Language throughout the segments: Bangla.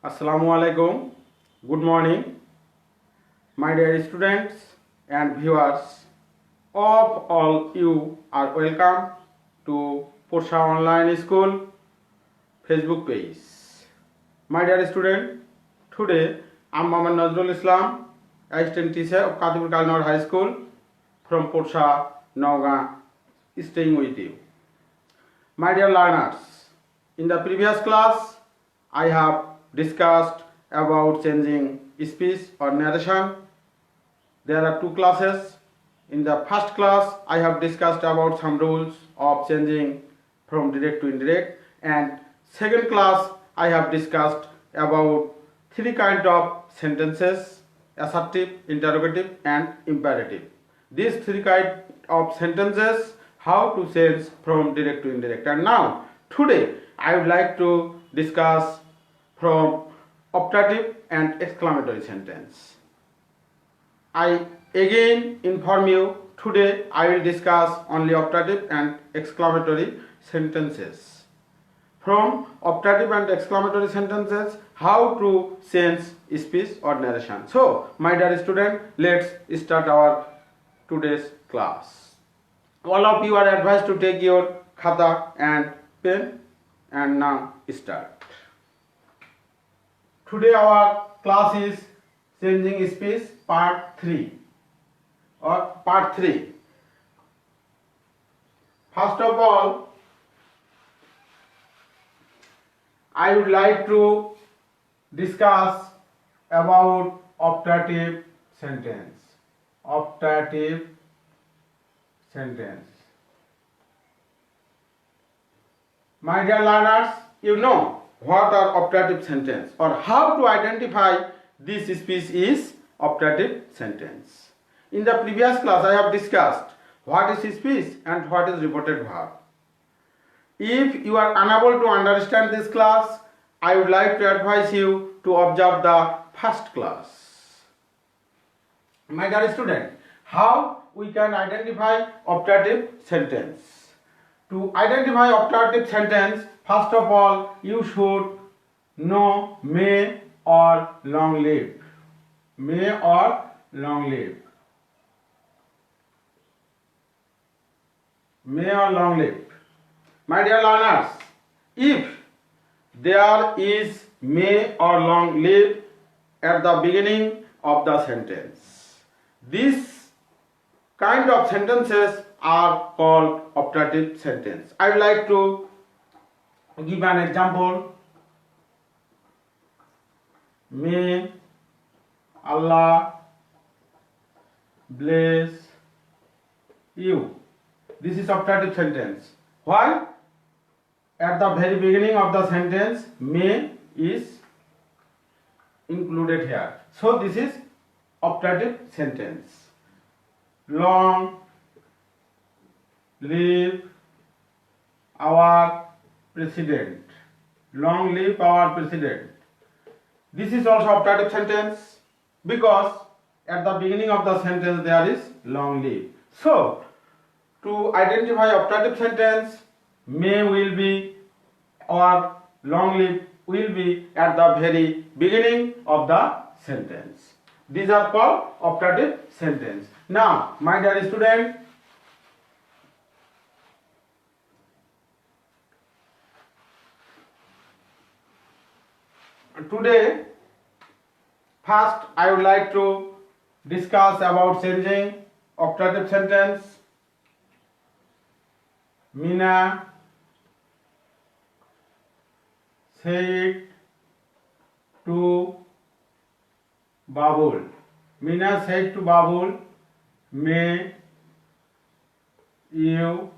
Assalamu alaikum. Good morning, my dear students and viewers. Of all you are welcome to Porsha Online School Facebook page. My dear student, today I am Mohammad Nazrul Islam, assistant teacher of Katipur Kalnor High School from Porsha, Nauga, staying with you. My dear learners, in the previous class I have discussed about changing speech or narration. There are two classes. In the first class I have discussed about some rules of changing from direct to indirect, and second class I have discussed about three kinds of sentences: assertive, interrogative and imperative. These three kinds of sentences, how to change from direct to indirect. And now today I would like to discuss from optative and exclamatory sentence. I again inform you, today I will discuss only optative and exclamatory sentences. From optative and exclamatory sentences, how to change speech or narration. So, my dear student, let's start our today's class. All of you are advised to take your khata and pen, and now start. Today our class is changing speech part 3 or part 3. First of all, I would like to discuss about optative sentence. Optative sentence. My dear learners, you know what are optative sentence or how to identify this speech is optative sentence. In the previous class I have discussed what is speech and what is reported verb. If you are unable to understand this class, I would like to advise you to observe the first class. My dear student, how we can identify optative sentence? To identify optative sentence, first of all, you should know may or long live. May or long live. May or long live. My dear learners, if there is may or long live at the beginning of the sentence, this kind of sentences are called optative sentence. I would like to give an example. May Allah bless you. This is optative sentence. Why? At the very beginning of the sentence, may is included here. So this is optative sentence. Long live our president. Long live our president. This is also optative sentence because at the beginning of the sentence there is long live. So, to identify optative sentence, may will be or long live will be at the very beginning of the sentence. These are called optative sentence. Now, my dear student, today first I would like to discuss about changing optative sentence. Mina said to Babul. Mina said to Babul, may you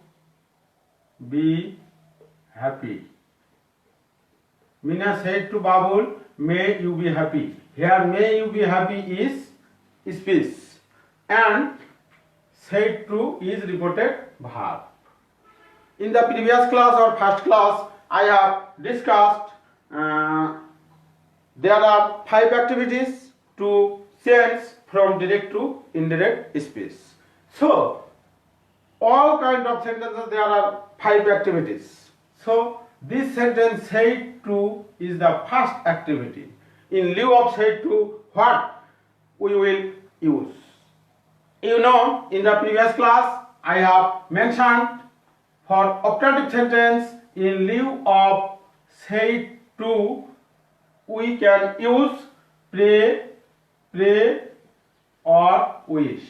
be happy. Mina said to Babul, may you be happy. Here may you be happy is speech and said to is reported verb. In the previous class or first class I have discussed there are 5 activities to change from direct to indirect speech. So all kind of sentences there are 5 activities. So this sentence said to is the first activity. in lieu of said to, what we will use. You know, in the previous class I have mentioned for optative sentence in lieu of said to we can use pray or wish.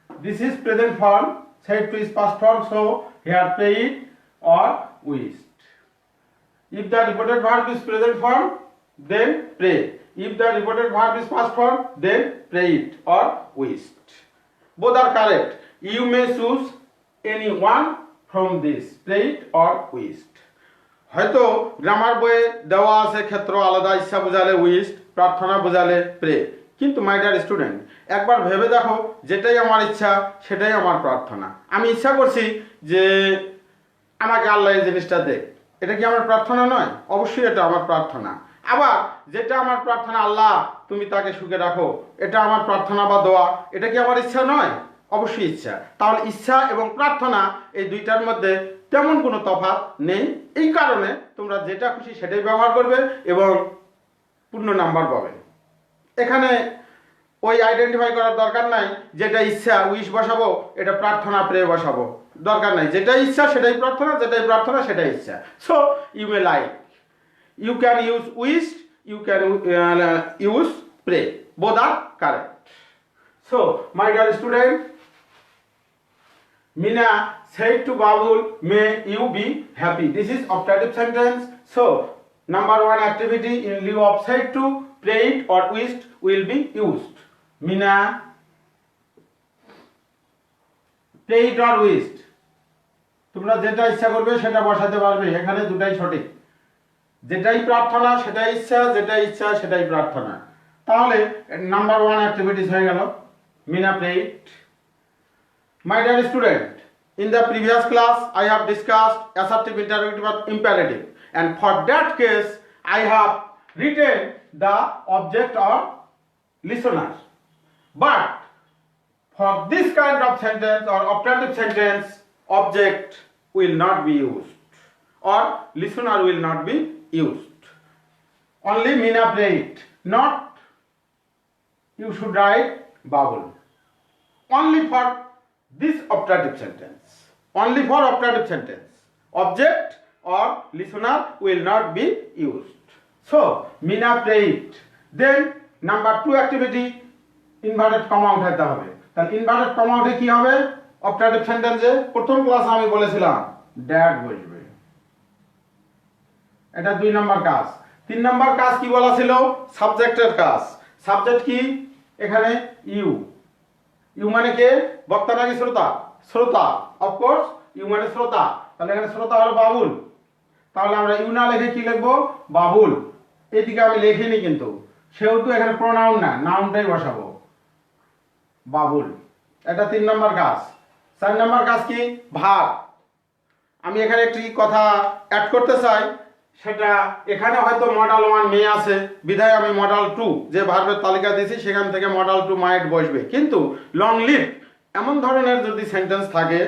This is present form, said to is past form, so here prayed or wished. If the reported verb is present form, then pray. If the reported verb is past form, then prayed or wished. Both are correct. You may choose any one from this, prayed or wished. হয়তো গ্রামার বইয়ে দেওয়া আছে ক্ষেত্র আলাদা, ইচ্ছা বোঝালে উইশড, প্রার্থনা বোঝালে প্রে। কিন্তু মাই ডিয়ার স্টুডেন্ট, একবার ভেবে দেখো, যেটাই আমার ইচ্ছা সেটাই আমার প্রার্থনা। আমি ইচ্ছা করছি যে আমাকে আল্লাহ এই জিনিসটা দেখ, এটা কি আমার প্রার্থনা নয়? অবশ্যই এটা আমার প্রার্থনা। আবার যেটা আমার প্রার্থনা, আল্লাহ তুমি তাকে সুখে রাখো, এটা আমার প্রার্থনা বা দোয়া, এটা কি আমার ইচ্ছা নয়? অবশ্যই ইচ্ছা। তাহলে ইচ্ছা এবং প্রার্থনা এই দুইটার মধ্যে তেমন কোনো তফাৎ নেই। এই কারণে তোমরা যেটা খুশি সেটাই ব্যবহার করবে এবং পূর্ণ নাম্বার পাবে। এখানে ওই আইডেন্টিফাই করার দরকার নাই যেটা ইচ্ছা উইশ বসাবো, এটা প্রার্থনা প্রে বসাবো, দরকার নাই। যেটাই ইচ্ছা সেটাই প্রার্থনা, যেটাই প্রার্থনা সেটাই ইচ্ছা। So you may like, you can use wish, you can use pray, both are correct. So my dear student, Mina said to Babul, may you be happy. This is optative sentence. So, number one activity in lieu of said to, prayed or wished will be used. Mina prayed or wished. তোমরা যেটা ইচ্ছা করবে সেটা বসাতে পারবে, এখানে দুটাই সঠিক। যেটাই প্রার্থনা সেটাই ইচ্ছা, যেটাই ইচ্ছা সেটাই প্রার্থনা। তাহলে নাম্বার ওয়ান অ্যাক্টিভিটিস হয়ে গেল Mina প্রেইড। My dear student, in the previous class I have discussed assertive, interrogative or imperative, and for that case I have written the object or listener. But for this kind of sentence or optative sentence, object will not be used or listener will not be used. Only Mina prayed, not you should write Babul. Only for this optative sentence, only for optative sentence, object or listener will not be used. So Mina prayed. Then number two activity, inverted comma উঠাতে হবে। তাহলে inverted comma উঠে কি হবে? optative sentence এ প্রথম ক্লাসে আমি বলেছিলাম ড্যাড বসবে, এটা দুই নম্বর কাজ। তিন নম্বর কাজ কি বলা ছিল? সাবজেক্টের কাজ। সাবজেক্ট কি? এখানে ইউ। ইউ মানে কে? বক্তা নাকি শ্রোতা? শ্রোতা, অফকোর্স ইউ মানে শ্রোতা। তাহলে এখানে শ্রোতা হলো বাবুল। তাহলে আমরা ইউ না লিখে কি লিখবো? বাবুল। এদিকে আমি লিখিনি কিন্তু, সেহেতু এখানে প্রোনাউন না, নাউনটাই বসাবো, বাবুল। এটা তিন নম্বর কাজ। চার নম্বর কাজ কি? ভার্ব। আমি এখানে একটি কথা অ্যাড করতে চাই, সেটা এখানে হয়তো মডেল 1 মে আছে, বিধায় আমি মডেল 2 যে ভার্বের তালিকা দিয়েছি সেখান থেকে মডেল 2 মাইট বসবে। কিন্তু লং লিভ এমন ধরনের যদি সেন্টেন্স থাকে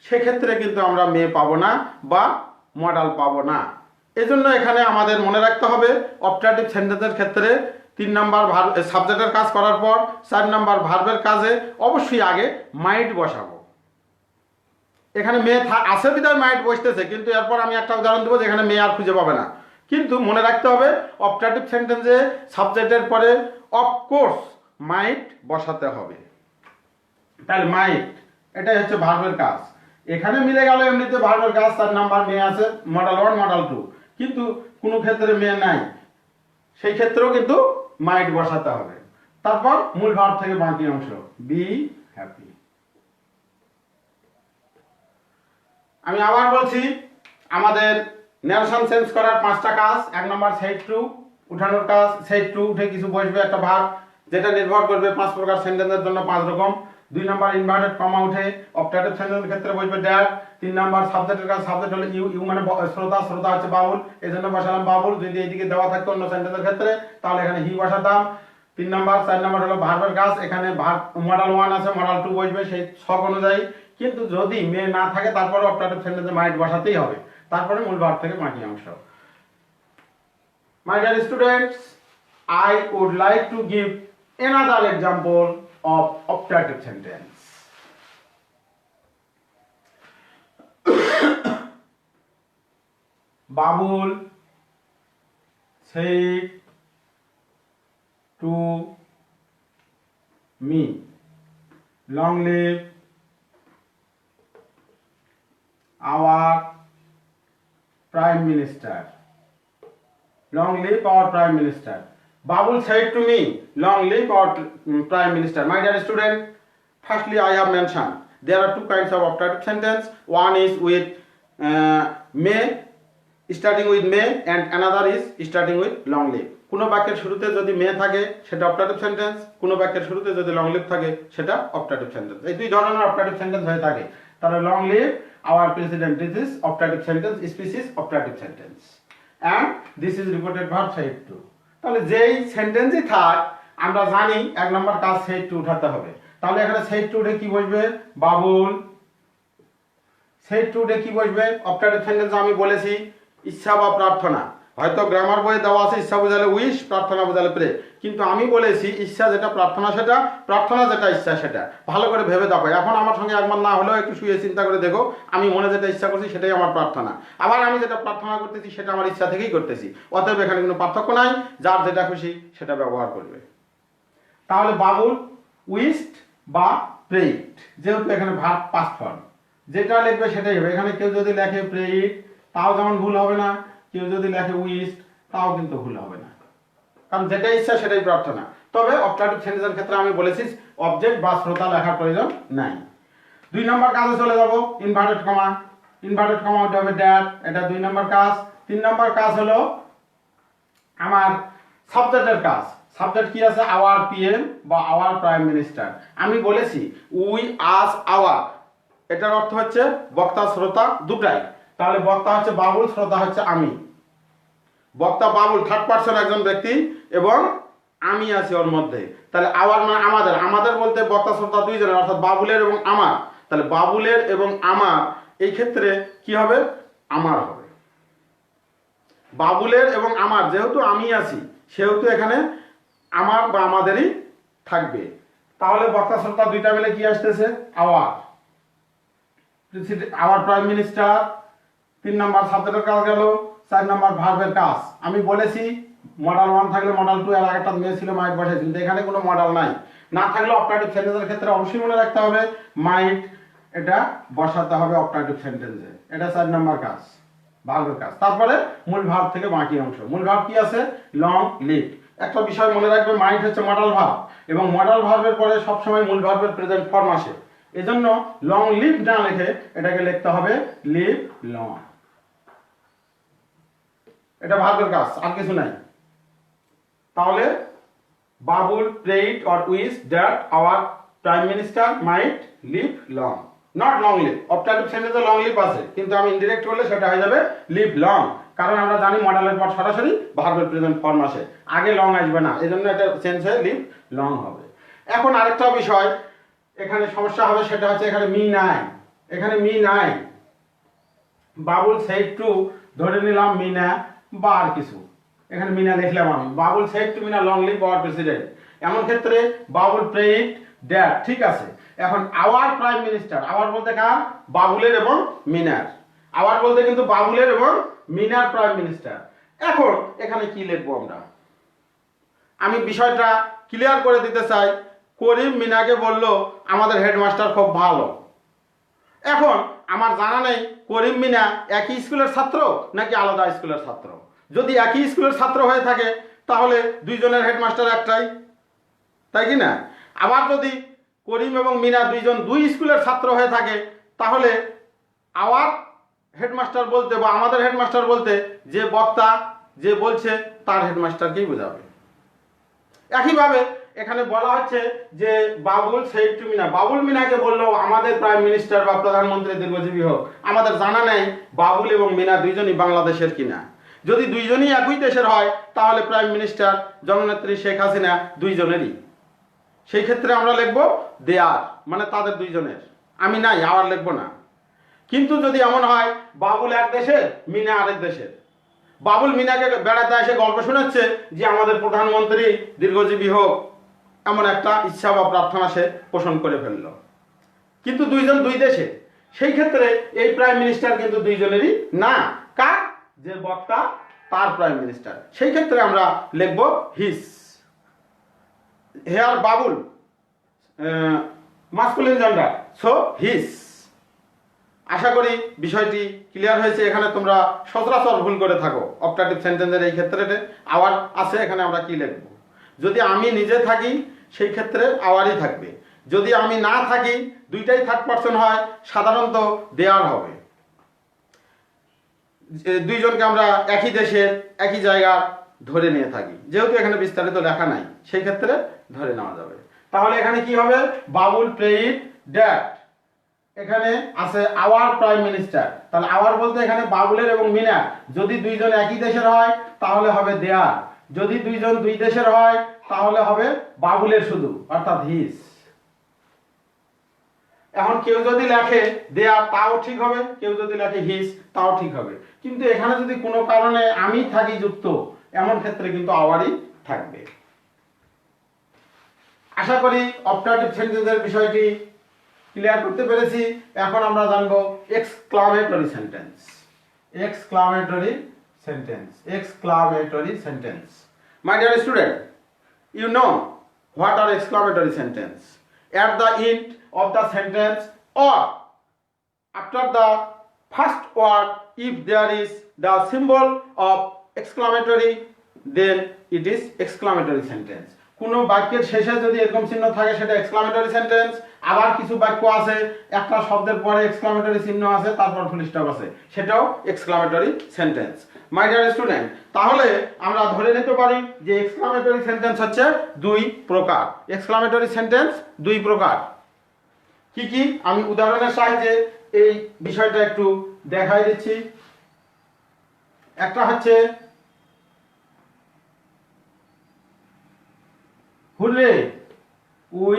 সেক্ষেত্রে কিন্তু আমরা মে পাবো না বা মডেল পাবো না। এজন্য এখানে আমাদের মনে রাখতে হবে অপটাটিভ সেন্টেন্সের ক্ষেত্রে 3 নাম্বার ভার্ব সাবজেক্টের কাজ করার পর 4 নাম্বার ভার্বের কাজে অবশ্যই আগে মাইট বসাবো। এখানে মে আছে বিধায় মাইট বসতেছে, কিন্তু এরপর আমি একটা উদাহরণ দেবো যেখানে মে আর খুঁজে পাবে না। কিন্তু মনে রাখতে হবে অপটাটিভ সেন্টেন্সে সাবজেক্টের পরে অফকোর্স মাইট বসাতে হবে। তাহলে মাইট এটাই হচ্ছে ভার্বের কাজ। এখানে মিলে গেল এমনিতে ভার্বের কাজ, 4 নাম্বার মে আছে, মডেল 1 মডেল 2, কিন্তু কোনো ক্ষেত্রে মে নাই, সেই ক্ষেত্রেও কিন্তু মাইট বসাতে হবে। তারপর মূল ভার্ব থেকে বাকি অংশ বি হ্যাপি। আমি আবার বলছি, আমাদের ন্যারেশন চেঞ্জ করার 5টা কাজ। 1 নাম্বার সেট টু উঠানোর কাজ, সেট টু উঠে কিছু বসবে একটা ভার্ব যেটা নির্ভর করবে 5 প্রকার সেন্টেন্সের জন্য 5 রকম। 2 নাম্বার ইনভার্টেড কমা উঠে অপটাটিভ সেন্টেন্সের ক্ষেত্রে বসবে ড্যাড। 3 নাম্বার সাবজেক্টের কাজ, সাবজেক্ট হলো ইউ, ইউ মানে শ্রোতা, শ্রোতা হচ্ছে বাবুল, এজন্য বসালাম বাবুল। যদি এইদিকে দেওয়া থাকতো অন্য সেন্টেন্সের ক্ষেত্রে তাহলে এখানে হি বসাতাম। 3 নাম্বার 4 নাম্বার হলো ভার্বের কাজ, এখানে ভার্ব মডেল 1 আছে, মডেল 2 বসবে সেই ছক অনুযায়ী। কিন্তু যদি মে না থাকে তারপরে অপটাটিভ সেন্টেন্সে মাইট বসাতেই হবে, তারপরে মূল ভার্ব থেকে বাকি অংশ। My dear students, I would like to give another example of optative sentence. Babul said to me, long live our Prime Minister. Long live our Prime Minister. Babul said to me, long live our Prime Minister. My dear student, firstly I have mentioned there are two kinds of optative sentence. One is with may, starting with may, and another is starting with long live. কোনো বাক্যের শুরুতে যদি মে থাকে সেটা অপটাটিভ সেন্টেন্স, কোনো বাক্যের শুরুতে যদি লং লিভ থাকে সেটা অপটাটিভ সেন্টেন্স। এই দুই ধরনের অপটাটিভ সেন্টেন্স হয়ে থাকে। তাহলে long live our president, this is optative sentence, species optative sentence, and this is reported verb said to. তাহলে যেই সেন্টেন্সই থাক আমরা জানি এক নম্বর কাজ সেড টু উঠাতে হবে। তাহলে এখানে সেড টু উঠে কি বসবে? বাবুল। সেড টু উঠে কি বসবে? অপটাটিভ সেন্টেন্স আমি বলেছি ইচ্ছা বা প্রার্থনা। হয়তো গ্রামার বইয়ে দেওয়া আছে ইচ্ছা বোঝালে উইশ, প্রার্থনা বোঝালে প্রে, কিন্তু আমি বলেছি ইচ্ছা যেটা প্রার্থনা সেটা, প্রার্থনা যেটা ইচ্ছা সেটা। ভালো করে ভেবে দেখো, এখন আমার সঙ্গে একবার না হলেও একটু শুয়ে চিন্তা করে দেখো, আমি মনে যেটা ইচ্ছা করছি সেটাই আমার প্রার্থনা, আবার আমি যেটা প্রার্থনা করতেছি সেটা আমার ইচ্ছা থেকেই করতেছি। অতএব এখানে কোনো পার্থক্য নাই, যার যেটা খুশি সেটা ব্যবহার করবে। তাহলে বাবুল উইস্ট বা প্রেইড, যেহেতু এখানে ভার্ব পাস্ট ফর্ম, যেটা লিখবে সেটাই হবে। এখানে কেউ যদি লেখে প্রেইড তাও যেমন ভুল হবে না, কেউ যদি লেখে উইস্ট তাও কিন্তু ভুল হবে না, কারণ যেটা ইচ্ছা সেটাই প্রার্থনা। তবে অপটাটিভ সেন্টেন্সের ক্ষেত্রে আমি বলেছি অবজেক্ট বা শ্রোতা লেখার প্রয়োজন নাই। দুই নম্বর কাজে চলে যাব, ইনভার্টেড কমা। ইনভার্টেড কমা হতে হবে ড্যাট, এটা দুই নম্বর কাজ। তিন নম্বর কাজ হলো আমার সাবজেক্টের কাজ। সাবজেক্ট কি আছে? আওয়ার পিএম বা আওয়ার প্রাইম মিনিস্টার। আমি বলেছি উই আস আওয়ার, এটার অর্থ হচ্ছে বক্তা শ্রোতা দুটাই। তাহলে বক্তা হচ্ছে বাবুল, শ্রোতা হচ্ছে আমি। বক্তা বাবুল থার্ড পারসন একজন ব্যক্তি এবং আমি আছি ওর মধ্যে। তাহলে আওয়ার মানে আমাদের, আমাদের বলতে বক্তা শ্রোতা দুইজনের, অর্থাৎ বাবুলের এবং আমার। তাহলে বাবুলের এবং আমার, এই ক্ষেত্রে কি হবে? আমার হবে। বাবুলের এবং আমার, যেহেতু আমি আছি সেহেতু এখানে আমার বা আমাদেরই থাকবে। তাহলে বক্তা শ্রোতা দুইটা মিলে কি আসতেছে? Our, our prime minister. তিন নম্বর সাবজেক্টের কাজ গেল। চার নম্বর ভার্বের কাজ। আমি বলেছি মডেল 1 থাকলে মডেল 2 এর আগেরটা মেয়ে ছিল মাইট বসাইছি, কিন্তু এখানে কোনো মডেল নাই। না থাকলে অপটাটিভ সেন্টেন্সের ক্ষেত্রে অবশ্যই মনে রাখতে হবে মাইট, এটা বসাতে হবে অপটাটিভ সেন্টেন্সে। এটা 4 নম্বর কাজ, ভার্বের কাজ। তারপরে মূল ভার্ব থেকে বাকি অংশ। মূল ভার্ব কি আছে? Long live. একটা বিষয় মনে রাখবে, মাইট হচ্ছে মডেল ভার্ব এবং মডেল ভার্বের পরে সবসময় মূল ভার্বের প্রেজেন্ট ফর্ম আসে। এজন্য লং লিভ না লিখে এটাকে লিখতে হবে লিভ লং। এটা ভার্বের কাজ, আর কিছু নাই। তাহলে Babul prayed or wish that our prime minister might live long, not long live. Optative সেন্টেন্সে লং লিভ আছে, কিন্তু আমি ইনডিরেক্ট করলে সেটা হয়ে যাবে লিভ লং, কারণ আমরা জানি মডেলের পর সরাসরি ভার্বের প্রেজেন্ট ফর্ম আসে, আগে লং আসবে না, এজন্য এটা চেঞ্জ হয়ে লিভ লং হবে। এখন আরেকটা বিষয় এখানে সমস্যা হবে, সেটা হচ্ছে এখানে মি নাই। এখানে মি নাই। বাবুল সেড টু ধরে নিলাম মিনা বা আর কিছু, এখানে মিনা লিখলাম আমি। Babul said to Mina long live our president, এমন ক্ষেত্রে বাবুল প্রেইড ড্যাট, ঠিক আছে। এখন আওয়ার প্রাইম মিনিস্টার, আওয়ার বলতে কার? বাবুলের এবং মিনার। আওয়ার বলতে কিন্তু বাবুলের এবং মিনার প্রাইম মিনিস্টার। এখন এখানে কি লিখবো আমরা? আমি বিষয়টা ক্লিয়ার করে দিতে চাই। করিম মিনাকে বলল আমাদের হেডমাস্টার খুব ভালো। এখন আমার জানা নেই করিম মিনা একই স্কুলের ছাত্র নাকি আলাদা স্কুলের ছাত্র। যদি একই স্কুলের ছাত্র হয়ে থাকে তাহলে দুইজনের হেডমাস্টার একটাই, তাই কি না? আবার যদি করিম এবং মিনা দুইজন দুই স্কুলের ছাত্র হয়ে থাকে তাহলে আওয়ার হেডমাস্টার বলতে বা আমাদের হেডমাস্টার বলতে যে বক্তা যে বলছে তার হেডমাস্টারকেই বোঝাবে। একইভাবে এখানে বলা হচ্ছে যে বাবুল সেড টু মিনা, বাবুল মিনাকে বললো আমাদের প্রাইম মিনিস্টার বা প্রধানমন্ত্রী দীর্ঘজীবী হোক। আমাদের জানা নেই বাবুল এবং মিনা দুইজনই বাংলাদেশের কিনা। যদি দুইজনই একই দেশের হয় তাহলে প্রাইম মিনিস্টার জননেত্রী শেখ হাসিনা দুইজনেরই। সেই ক্ষেত্রে আমরা লিখবো দেয়ার, মানে তাদের দুইজনের। আমি নাই, আওয়ার লিখবো না। কিন্তু যদি এমন হয় বাবুল এক দেশের মিনা আরেক দেশের, বাবুল মিনাকে বেড়াতে এসে গল্প শোনাচ্ছে যে আমাদের প্রধানমন্ত্রী দীর্ঘজীবী হোক, এমন একটা ইচ্ছা বা প্রার্থনা সে পোষণ করে ফেলল। কিন্তু দুইজন দুই দেশে, সেই ক্ষেত্রে এই প্রাইম মিনিস্টার কিন্তু দুইজনেরই না, কার? যে বক্তা তার প্রাইম মিনিস্টার। সেই ক্ষেত্রে আমরা লিখব his. Here Babul masculine gender, so his. আশা করি বিষয়টি ক্লিয়ার হয়েছে। এখানে তোমরা সচরাচর ভুল করে থাকো অপটাটিভ সেন্টেন্সের এই ক্ষেত্রে আওয়ার আছে, এখানে আমরা কি লিখব? যদি আমি নিজে থাকি সেই ক্ষেত্রে আওয়ারই থাকবে, যদি আমি না থাকি দুইটাই থার্ড পারসন হয় সাধারণত দেয়ার হবে। দুইজনকে আমরা একই দেশের একই জায়গা ধরে নিয়ে থাকি, যেহেতু এখানে বিস্তারিত লেখা নাই সেই ক্ষেত্রে ধরে নেওয়া যাবে। তাহলে এখানে কি হবে? বাবুল প্লেইড ড্যাড, এখানে আছে আওয়ার প্রাইম মিনিস্টার। তাহলে আওয়ার বলতে এখানে বাবুলের এবং মিনা, যদি দুইজন একই দেশের হয় তাহলে হবে দেয়ার, যদি দুইজন দুই দেশের হয় তাহলে হবে বাবুলের শুধু, অর্থাৎ হিস। এখন কেউ যদি লেখে দেয়ার তাও ঠিক হবে, কেউ যদি লেখে হিস তাও ঠিক হবে, কিন্তু এখানে যদি কোনো কারণে আমি থাকি যুক্ত, এমন ক্ষেত্রে কিন্তু আওয়ারই থাকবে। আশা করি অপটাটিভ সেন্টেন্সের বিষয়টি ক্লিয়ার করতে পেরেছি। এখন আমরা জানবো exclamatory sentence. Exclamatory sentence, exclamatory sentence. My dear student, you know what are exclamatory sentence? At the end of the sentence or after the first word, if there is the symbol of exclamatory, then it is exclamatory sentence. কোনো বাক্যের শেষে যদি এরকম চিহ্ন থাকে সেটা এক্সক্লামেটরি সেন্টেন্স। আবার কিছু বাক্য আছে একটা শব্দের পরে এক্সক্লামেটরি চিহ্ন আছে, তারপর ফুল স্টপ আছে, সেটাও এক্সক্লামেটরি সেন্টেন্স। মাই ডিয়ার স্টুডেন্ট, তাহলে আমরা ধরে নিতে পারি যে এক্সক্লামেটরি সেন্টেন্স হচ্ছে দুই প্রকার। এক্সক্লামেটরি সেন্টেন্স দুই প্রকার। কি কি আমি উদাহরণের সাহায্যে এই বিষয়টা একটু দেখাই দিচ্ছি। একটা হচ্ছে hurray, we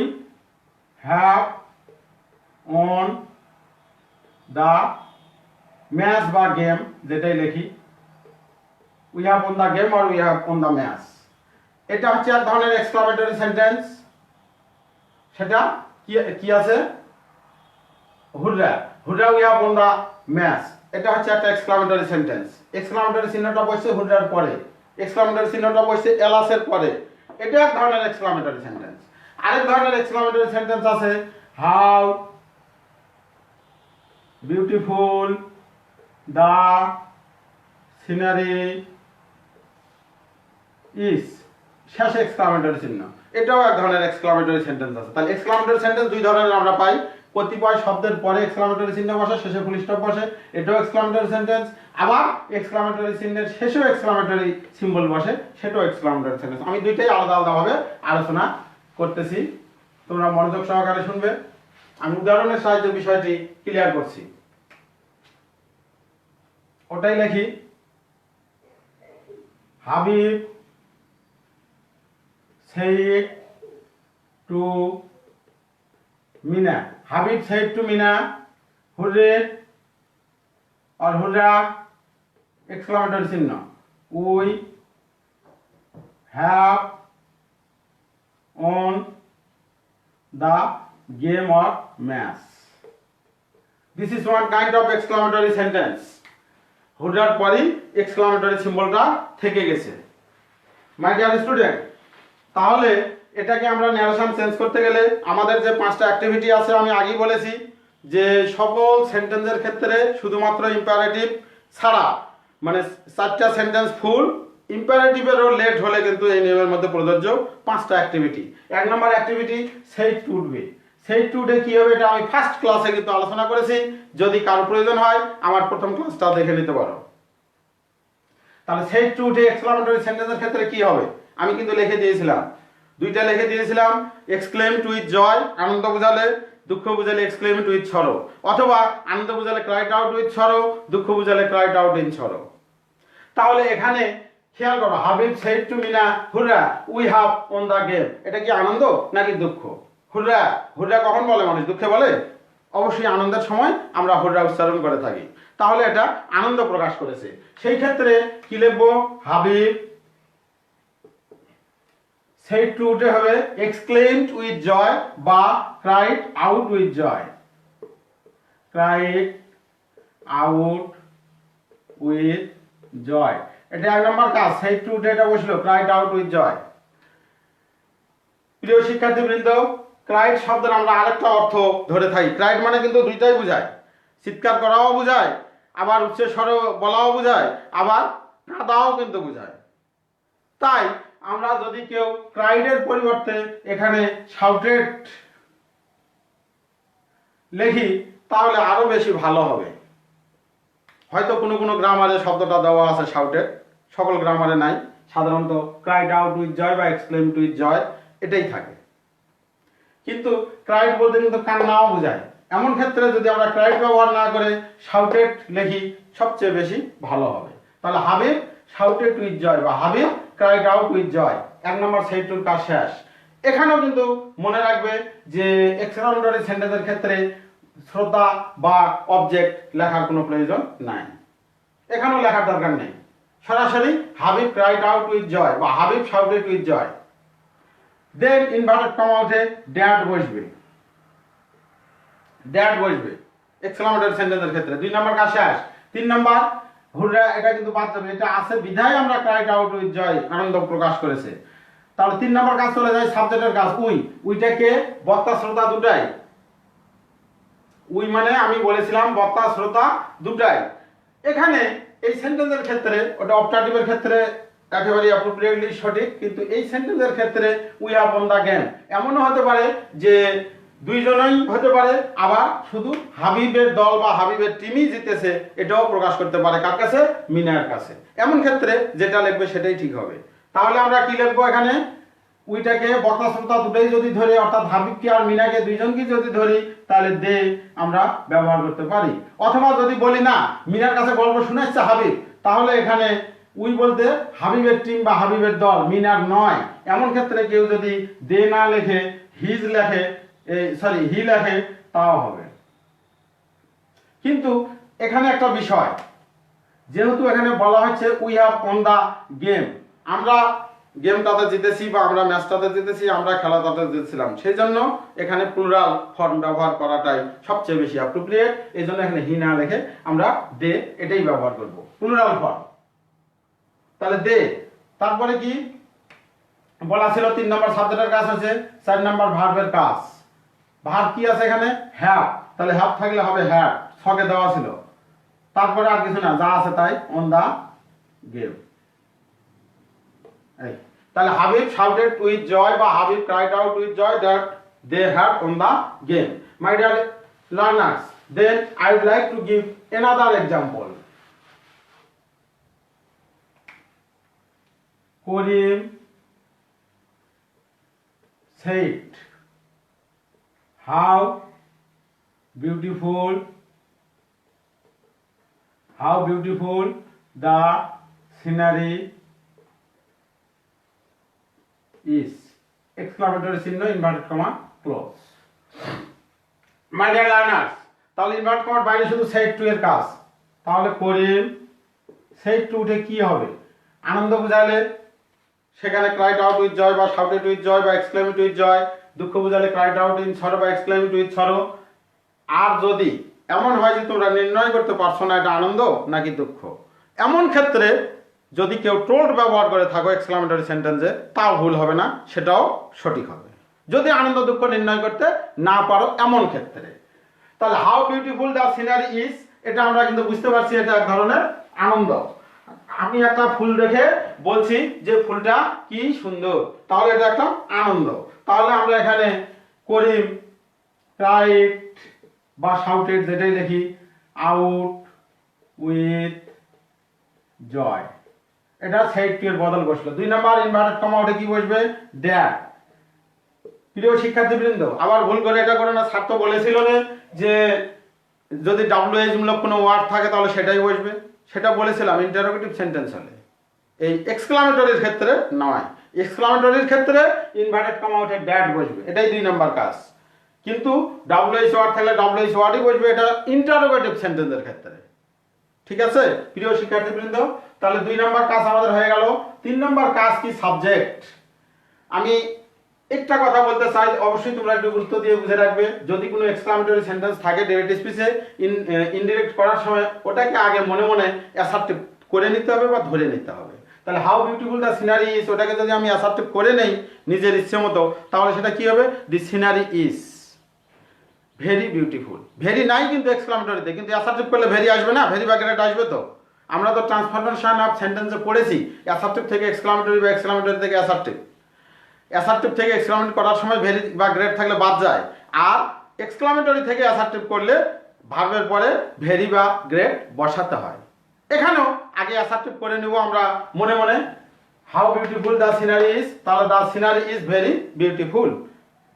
have won the match বা গেম, যেটাই লিখি we have won the game আর we have won the match, এটা হচ্ছে এক ধরনের এক্সক্লামেটরি সেন্টেন্স। সেটা কি আছে? Hurrah, hurrah we have won the match, এটা হচ্ছে একটা এক্সক্লামেটরি সেন্টেন্স। এক্সক্লামেটরি চিহ্নটা বসছে হুররার পরে, এক্সক্লামেটরি চিহ্নটা বসছে এলাসের পরে, এটা এক ধরনের এক্সক্লামেটরি সেন্টেন্স। আরেক ধরনের এক্সক্লামেটরি সেন্টেন্স আছে how beautiful the scenery is, শেষে এক্সক্লামেটরি চিহ্ন, এটাও এক ধরনের এক্সক্লামেটরি সেন্টেন্স আছে। তাহলে এক্সক্লামেটরি সেন্টেন্স দুই ধরনের আমরা পাই, কতিপয় শব্দের পরে এক্সক্লামেটরি চিহ্ন বসে, শেষে ফুল স্টপ বসে, এটাও এক্সক্লামেটরি সেন্টেন্স। আবার এক্সক্লামেটরি চিহ্নের শেষেও এক্সক্লামেটরি সিম্বল বসে, সেটাও এক্সক্লামেটরি সেন্টেন্স। আমি দুইটাই আলাদা আলাদাভাবে আলোচনা করতেছি, তোমরা মনোযোগ সহকারে শুনবে। আমি উদাহরণের সাহায্যে বিষয়টি ক্লিয়ার করছি। ওটাই লিখি Habib said to Mina, Habib said to Mina, hurray or hurrah, exclamatory চিহ্ন, we have won the game or match. This is one kind of exclamatory sentence. হুররার পরই এক্সক্লামেটরি সিম্বলটা থেকে গেছে। মাই ডিয়ার স্টুডেন্ট, তাহলে এটাকে আমরা ন্যারেশন চেঞ্জ করতে গেলে আমাদের যে পাঁচটা অ্যাক্টিভিটি আছে আমি আগেই বলেছি যে সকল সেন্টেন্সের ক্ষেত্রে শুধুমাত্র ইম্পারেটিভ ছাড়া, মানে চারটা সেন্টেন্স ফুল, ইম্পারেটিভেরও লেট হলে কিন্তু এই নিয়মের মধ্যে প্রযোজ্য পাঁচটা অ্যাক্টিভিটি। এক নম্বর অ্যাক্টিভিটি সেই টু ডে। সেই টু ডে কি হবে এটা আমি ফার্স্ট ক্লাসে কিন্তু আলোচনা করেছি, যদি কারো প্রয়োজন হয় আমার প্রথম ক্লাসটা দেখে নিতে পারো। তাহলে সেই টু ডে এক্সক্লামেটরি সেন্টেন্সের ক্ষেত্রে কি হবে আমি কিন্তু লিখে দিয়েছিলাম, দুইটা লিখে দিয়েছিলাম। এক্সক্লেমড উইথ জয়, আনন্দ বোঝালে, দুঃখ বুঝালে এক্সক্লেমড উইথ সরো, অথবা আনন্দ বুঝালে ক্রাইড আউট উইথ সরো, দুঃখ বুঝালে ক্রাইড আউট ইন সরো। তাহলে এখানে খেয়াল করো, Habib said to Mina hurrah we have won the game, এটা কি আনন্দ নাকি দুঃখ? হুররা, হুররা কখন বলে মানুষ? দুঃখে বলে? অবশ্যই আনন্দের সময় আমরা হুররা উচ্চারণ করে থাকি। তাহলে এটা আনন্দ প্রকাশ করেছে। সেই ক্ষেত্রে কি লিখবো? হাবিব said to উঠে হবে exclaimed with joy বা cried out with joy, cried out with joy। এটা এক নম্বর কাজ, said to উঠে এটা বসলো cried out with joy। প্রিয় শিক্ষার্থীবৃন্দ, ক্রাইড শব্দের আমরা আরেকটা অর্থ ধরে থাকি। ক্রাইড মানে কিন্তু দুইটাই বোঝায়, চিৎকার করাও বোঝায়, আবার উচ্চ স্বরে বলাও বোঝায়, আবার কাঁদাও কিন্তু বোঝায়। তাই আমরা যদি কেউ ক্রাইডের পরিবর্তে এখানে শাউটেড লিখি তাহলে আরো বেশি ভালো হবে। হয়তো কোনো কোনো গ্রামারে শব্দটা দেওয়া আছে শাউটেড, সকল গ্রামারে নাই। সাধারণত ক্রাইড আউট উইথ জয় বা এক্সক্লেমড উইথ জয় এটাই থাকে। কিন্তু ক্রাইড বলতে কিন্তু কান্নাও বোঝায়। এমন ক্ষেত্রে যদি আমরা ক্রাইড ব্যবহার না করে শাউটেড লিখি সবচেয়ে বেশি ভালো হবে। তাহলে হাবিব শাউটেড উইথ জয় বা হাবিব ক্রাইড আউট উইথ জয়, এক নম্বর said to কাজ শেষ। এখানেও কিন্তু মনে রাখবে যে এক্সক্লামেটরি সেন্টেন্সের ক্ষেত্রে শ্রোতা বা অবজেক্ট লেখার কোনো প্রয়োজন নাই, এখানেও লেখার দরকার নেই। সরাসরি Habib cried out with joy বা Habib shouted with joy. Then inverted comma উঠে ড্যাড বসবে, ড্যাড বসবে এক্সক্লামেটরি সেন্টেন্সের ক্ষেত্রে। 2 নম্বর কাজ শেষ। 3 নম্বর হুররা, এটা কিন্তু বাদ যাবে, এটা আছে বিধায় আমরা ক্রাইড আউট উইথ জয় আনন্দ প্রকাশ করেছে। তাহলে 3 নম্বর কাজ চলে যায় সাবজেক্টের কাজ। উইটাকে বক্তা শ্রোতা দুটাই, উই মানে আমি বলেছিলাম বক্তা শ্রোতা দুটাই। এখানে এই সেন্টেন্সের ক্ষেত্রে ওটা অপটাটিভের ক্ষেত্রে একেবারে অ্যাপ্রোপ্রিয়েটলি সঠিক, কিন্তু এই সেন্টেন্সের ক্ষেত্রে we have won the game এমনও হতে পারে যে দুইজনই হতে পারে, আবার শুধু হাবিবের দল বা হাবিবের টিমই জিতেছে এটাও প্রকাশ করতে পারে। কার কাছে? মিনার কাছে। এমন ক্ষেত্রে যেটা লিখবে সেটাই ঠিক হবে। তাহলে আমরা কি লিখবো এখানে? উইটাকে বক্তা শ্রোতা দুটোই যদি ধরি, অর্থাৎ হাবিবকে আর মিনাকে দুইজনকে যদি ধরি, তাহলে দে আমরা ব্যবহার করতে পারি। অথবা যদি বলি না, মিনার কাছে গল্প শুনেছে হাবিব, তাহলে এখানে উই বলতে হাবিবের টিম বা হাবিবের দল, মিনার নয়। এমন ক্ষেত্রে কেউ যদি দে না লেখে হিজ লেখে, হি লেখে, তাও হবে। কিন্তু এখানে একটা বিষয়, যেহেতু এখানে বলা হচ্ছে we have won the game, আমরা গেমটাতে জিতেছি বা আমরা ম্যাচটাতে জিতেছি, আমরা খেলাটাতে জিতেছিলাম, সেই জন্য এখানে প্লুরাল ফর্ম ব্যবহার করাটাই সবচেয়ে বেশি অ্যাপ্রোপ্রিয়েট। এই জন্য এখানে হি না লিখে আমরা দে এটাই ব্যবহার করব, প্লুরাল ফর্ম। তাহলে দে, তারপরে কি বলা ছিল? 3 নম্বর সাবজেক্টের কাজ আছে, 4 নম্বর ভার্বের কাজ। ভার্ব কি আছে এখানে? হ্যাভ। তাহলে হ্যাভ থাকলে হবে হ্যাড, ছকে দেওয়া ছিল। তারপরে আর কিছু না, যা আছে তাই, অন দা গেম। তাহলে হাবিব শাউটেড উইথ জয় বা Habib cried out with joy that they have won the game. My dear learners, then I would like to give another example. Karim said, how beautiful the scenery is, exclamatory চিহ্ন ইনভার্টেড কমা ক্লোজ। মাই ডিয়ার লার্নার্স, তাহলে ইনভার্ট কমার বাইরে শুধু said to এর কাজ। তাহলে করিম said to উঠে কি হবে? আনন্দ বোঝালে সেখানে ক্রাইড আউট উইথ জয় বা শাউটেড উইথ জয় বা এক্সক্লেমেড উইথ জয়, দুঃখ বোঝালে ক্রাইড আউট ইন সরো বা এক্সক্লেমেড উইথ সরো। আর যদি এমন হয় যে তোমরা নির্ণয় করতে পারছো না এটা আনন্দ নাকি দুঃখ, এমন ক্ষেত্রে যদি কেউ টোল্ড ব্যবহার করে থাকো এক্সক্লামেটরি সেন্টেন্সে, তাও ভুল হবে না, সেটাও সঠিক হবে যদি আনন্দ দুঃখ নির্ণয় করতে না পারো এমন ক্ষেত্রে। তাহলে how beautiful the scenery is, এটা আমরা কিন্তু বুঝতে পারছি এটা এক ধরনের আনন্দ। আমি একটা ফুল দেখে বলছি যে ফুলটা কি সুন্দর, তাহলে এটা একটা আনন্দ। তাহলে আমরা এখানে করিম ক্রাইড বা শাউটেড যেটাই দেখি আউট উইথ জয়, এটা said to এর বদল বসলো। 2 নম্বর ইনভার্টেড কমা উঠে কি বসবে? দ্যাট। প্রিয় শিক্ষার্থীবৃন্দ, আবার ভুল করে এটা করে না, ছাত্র বলেছিল যে যদি WH মূলক কোনো ওয়ার্ড থাকে তাহলে সেটাই বসবে, সেটা বলেছিলাম ইন্টারোগেটিভ সেন্টেন্স হলে। এই এক্সক্লামেটরির ক্ষেত্রে নয়, এক্সক্লামেটরির ক্ষেত্রে ইনভার্টেড কমা উঠে দ্যাট বসবে, এটাই 2 নম্বর কাজ। কিন্তু WH ওয়ার্ড থাকলে WH ওয়ার্ডই বসবে, এটা ইন্টারোগেটিভ সেন্টেন্সের ক্ষেত্রে। ঠিক আছে প্রিয় শিক্ষার্থীবৃন্দ, তাহলে 2 নম্বর কাজ আমাদের হয়ে গেল। 3 নম্বর কাজ কি? সাবজেক্ট। আমি একটা কথা বলতে চাই, অবশ্যই তোমরা একটু গুরুত্ব দিয়ে বুঝে রাখবে। যদি কোনো এক্সক্লামেটরি সেন্টেন্স থাকে ডাইরেক্ট স্পিচে ইনডিরেক্ট করার সময় ওটাকে আগে মনে মনে অ্যাসার্টিভ করে নিতে হবে বা ধরে নিতে হবে। তাহলে how beautiful the scenery is, ওটাকে যদি আমি অ্যাসার্টিভ করে নেই নিজের ইচ্ছে মতো, তাহলে সেটা কি হবে? The scenery is very beautiful. Very নাই কিন্তু এক্সক্লামেটরিতে, কিন্তু অ্যাসার্টিভ করলে ভেরি আসবে না? ভেরি বা গ্রেট আসবে তো। আমরা তো ট্রান্সফরমেশন অফ সেন্টেন্সে পড়েছি, অ্যাসার্টিভ থেকে এক্সক্লামেটরি বা এক্সক্লামেটরি থেকে অ্যাসার্টিভ। অ্যাসার্টিভ থেকে এক্সক্লামেটরি করার সময় ভেরি বা গ্রেট থাকলে বাদ যায়, আর এক্সক্লামেটরি থেকে অ্যাসার্টিভ করলে ভার্বের পরে ভেরি বা গ্রেট বসাতে হয়। এখানেও আগে অ্যাসার্টিভ করে নেব আমরা মনে মনে, how beautiful the scenery is, তাহলে the scenery is very beautiful,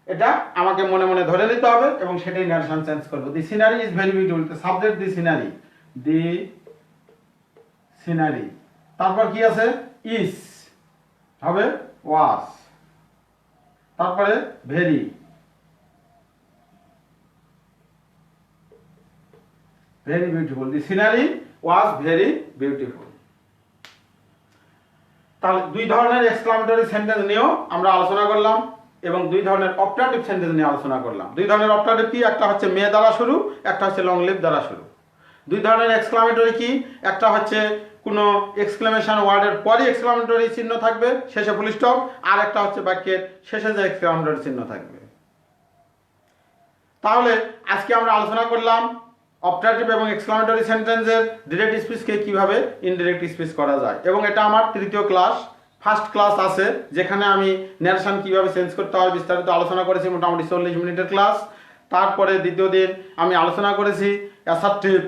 এটা আমাকে মনে মনে ধরে নিতে হবে এবং সেটাই নারেশন চেঞ্জ করব। The scenery is very beautiful, subject the scenery, the scenery, তারপর কি আছে? ইজ হবে ওয়াজ, তারপরে very, very beautiful, the scenery was very beautiful. তাহলে 2 ধরনের এক্সক্লামেটরি সেন্টেন্স নিয়েও আমরা আলোচনা করলাম এবং 2 ধরনের অপটাটিভ সেন্টেন্স নিয়ে আলোচনা করলাম। 2 ধরনের অপটাটিভ কি? একটা হচ্ছে মে দ্বারা শুরু, একটা হচ্ছে লং লিভ দ্বারা শুরু। 2 ধরনের এক্সক্লামেটরি কি? একটা হচ্ছে কোনো এক্সক্লেমেশন ওয়ার্ডের পরে এক্সক্লামেটরি চিহ্ন থাকবে, শেষে ফুল স্টপ, আর একটা হচ্ছে বাক্যের শেষে যে এক্সক্লামেটরি চিহ্ন থাকবে। তাহলে আজকে আমরা আলোচনা করলাম অপটাটিভ এবং এক্সক্লামেটরি সেন্টেন্সের ডিরেক্ট স্পিচকে কিভাবে ইনডিরেক্ট স্পিচ করা যায়, এবং এটা আমার 3য় ক্লাস। ফার্স্ট ক্লাস আছে যেখানে আমি ন্যারেশন কিভাবে চেঞ্জ করতে হয় বিস্তারিত আলোচনা করেছি, মোটামুটি 40 মিনিটের ক্লাস। তারপরে দ্বিতীয় দিন আমি আলোচনা করেছি অ্যাসার্টিভ,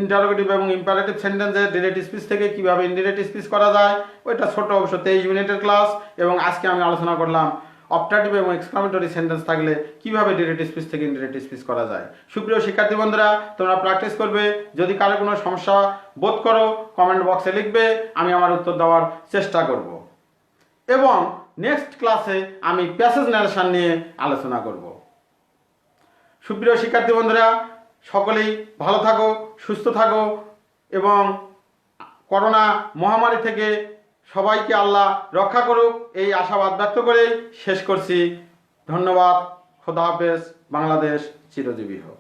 ইন্টারোগেটিভ এবং ইম্পারেটিভ সেন্টেন্সের ডিরেক্ট স্পিচ থেকে কিভাবে ইনডিরেক্ট স্পিচ করা যায়, ওইটা ছোট অবশ্য 23 মিনিটের ক্লাস। এবং আজকে আমি আলোচনা করলাম অপটাটিভ এবং এক্সক্লামেটরি সেন্টেন্স থাকলে কিভাবে ডিরেক্ট স্পিচ থেকে ইনডিরেক্ট স্পিচ করা যায়। সুপ্রিয় শিক্ষার্থী বন্ধুরা, তোমরা প্র্যাকটিস করবে। যদি কারো কোনো সমস্যা বোধ করো কমেন্ট বক্সে লিখবে, আমি আমার উত্তর দেওয়ার চেষ্টা করব। এবং নেক্সট ক্লাসে আমি প্যাসেজ ন্যারেশন নিয়ে আলোচনা করব। সুপ্রিয় শিক্ষার্থী বন্ধুরা, সকলেই ভালো থাকো, সুস্থ থাকো এবং করোনা মহামারী থেকে সবাইকে আল্লাহ রক্ষা করুক, এই আশাবাদ ব্যক্ত করেই শেষ করছি। ধন্যবাদ। খোদা হাফেজ। বাংলাদেশ চিরজীবী হোক।